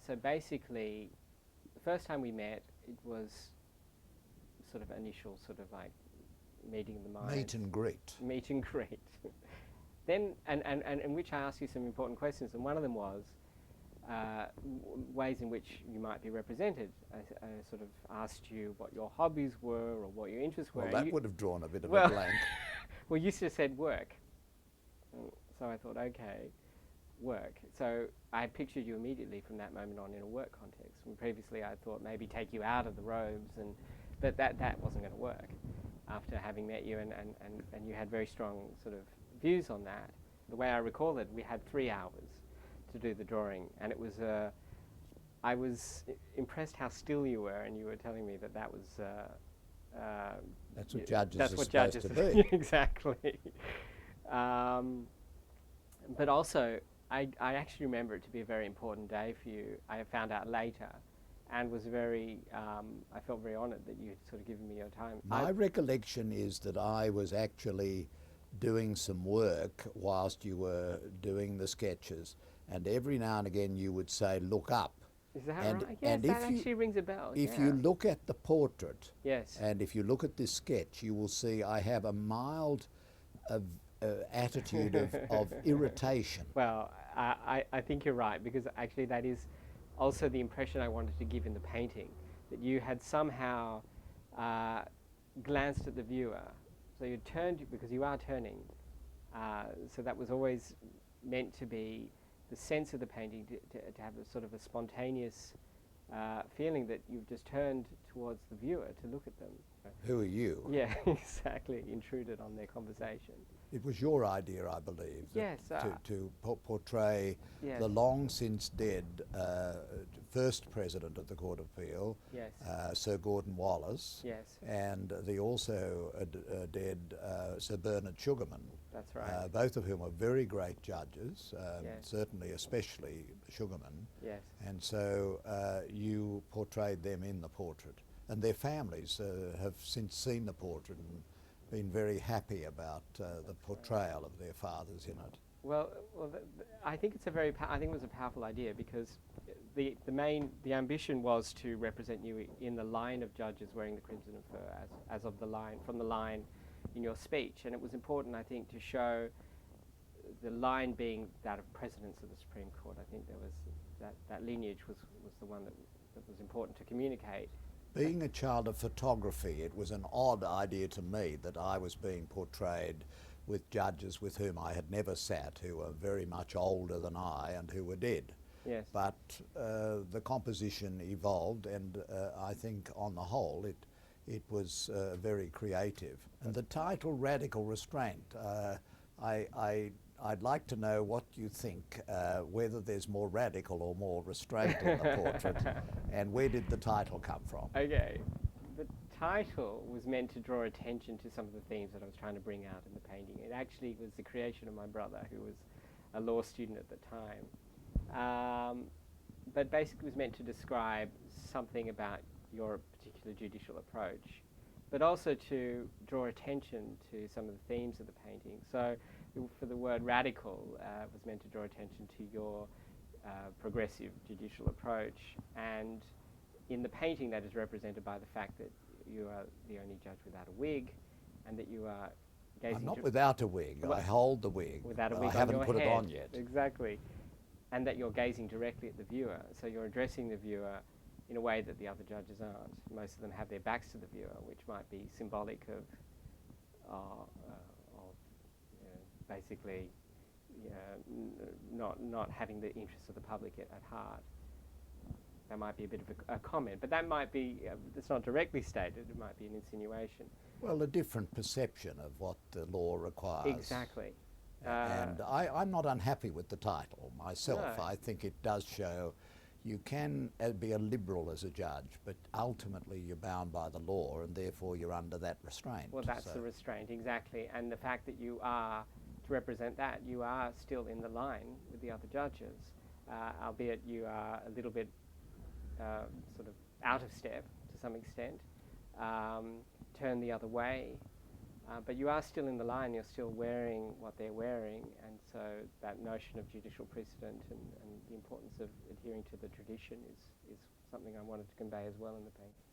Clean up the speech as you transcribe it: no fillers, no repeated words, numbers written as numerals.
So basically, the first time we met, it was sort of initial sort of like meeting of the minds. Meet and greet. Meet and greet. Then, and in which I asked you some important questions, and one of them was ways in which you might be represented. I sort of asked you what your hobbies were or what your interests were. Well, that would have drawn a bit of a blank. Well, you just said work. So I thought, okay, work. So I pictured you immediately from that moment on in a work context. When previously I thought maybe take you out of the robes, but that wasn't going to work after having met you, and you had very strong sort of views on that. The way I recall it, we had 3 hours to do the drawing, and it was I was impressed how still you were, and you were telling me that was that's what judges that's are what supposed judges to be. Exactly. But also, I actually remember it to be a very important day for you. I found out later, and was very I felt very honoured that you had sort of given me your time. My recollection is that I was actually doing some work whilst you were doing the sketches, and every now and again you would say, "Look up." Is that right? Yes, that actually rings a bell. If you look at the portrait, yes, and if you look at this sketch, you will see I have a mild attitude of irritation. Well, I think you're right, because actually that is also the impression I wanted to give in the painting, that you had somehow glanced at the viewer. So you turned, because you are turning, so that was always meant to be the sense of the painting, to have a sort of a spontaneous feeling that you've just turned towards the viewer to look at them. Who are you? Yeah, exactly, intruded on their conversation. It was your idea, I believe, yes, to portray the long since dead first president of the Court of Appeal, yes, Sir Gordon Wallace, yes, and the also dead Sir Bernard Sugarman. That's right. Both of whom are very great judges, yes, certainly especially Sugarman. Yes. And so you portrayed them in the portrait. And their families have since seen the portrait and been very happy about the portrayal of their fathers in it. Well, I think it's I think it was a powerful idea, because the ambition was to represent you in the line of judges wearing the crimson and fur, as of the line, from the line in your speech, and it was important, I think, to show the line being that of presidents of the Supreme Court. I think there was that lineage was the one that was important to communicate. Being a child of photography, it was an odd idea to me that I was being portrayed with judges with whom I had never sat, who were very much older than I and who were dead. Yes. But the composition evolved, and I think on the whole it was very creative. And the title, Radical Restraint, I'd like to know what you think, whether there's more radical or more restraint in the portrait, and where did the title come from? Okay, the title was meant to draw attention to some of the themes that I was trying to bring out in the painting. It actually was the creation of my brother, who was a law student at the time. But basically it was meant to describe something about your particular judicial approach, but also to draw attention to some of the themes of the painting. So for the word radical, was meant to draw attention to your progressive judicial approach, and in the painting that is represented by the fact that you are the only judge without a wig, and that you are gazing... I'm not without a wig, well, I hold the wig. Without a wig I haven't on your put head. it on yet. Exactly. And that you're gazing directly at the viewer, so you're addressing the viewer in a way that the other judges aren't. Most of them have their backs to the viewer, which might be symbolic of basically not having the interests of the public at heart. That might be a bit of a comment, but that might be, it's not directly stated, it might be an insinuation. Well, a different perception of what the law requires. Exactly. And I'm not unhappy with the title myself. No. I think it does show you can be a liberal as a judge, but ultimately you're bound by the law, and therefore you're under that restraint. Well, that's the restraint, exactly. And the fact that you are, to represent that, you are still in the line with the other judges, albeit you are a little bit sort of out of step to some extent, turn the other way, But you are still in the line, you're still wearing what they're wearing, and so that notion of judicial precedent and the importance of adhering to the tradition is something I wanted to convey as well in the painting.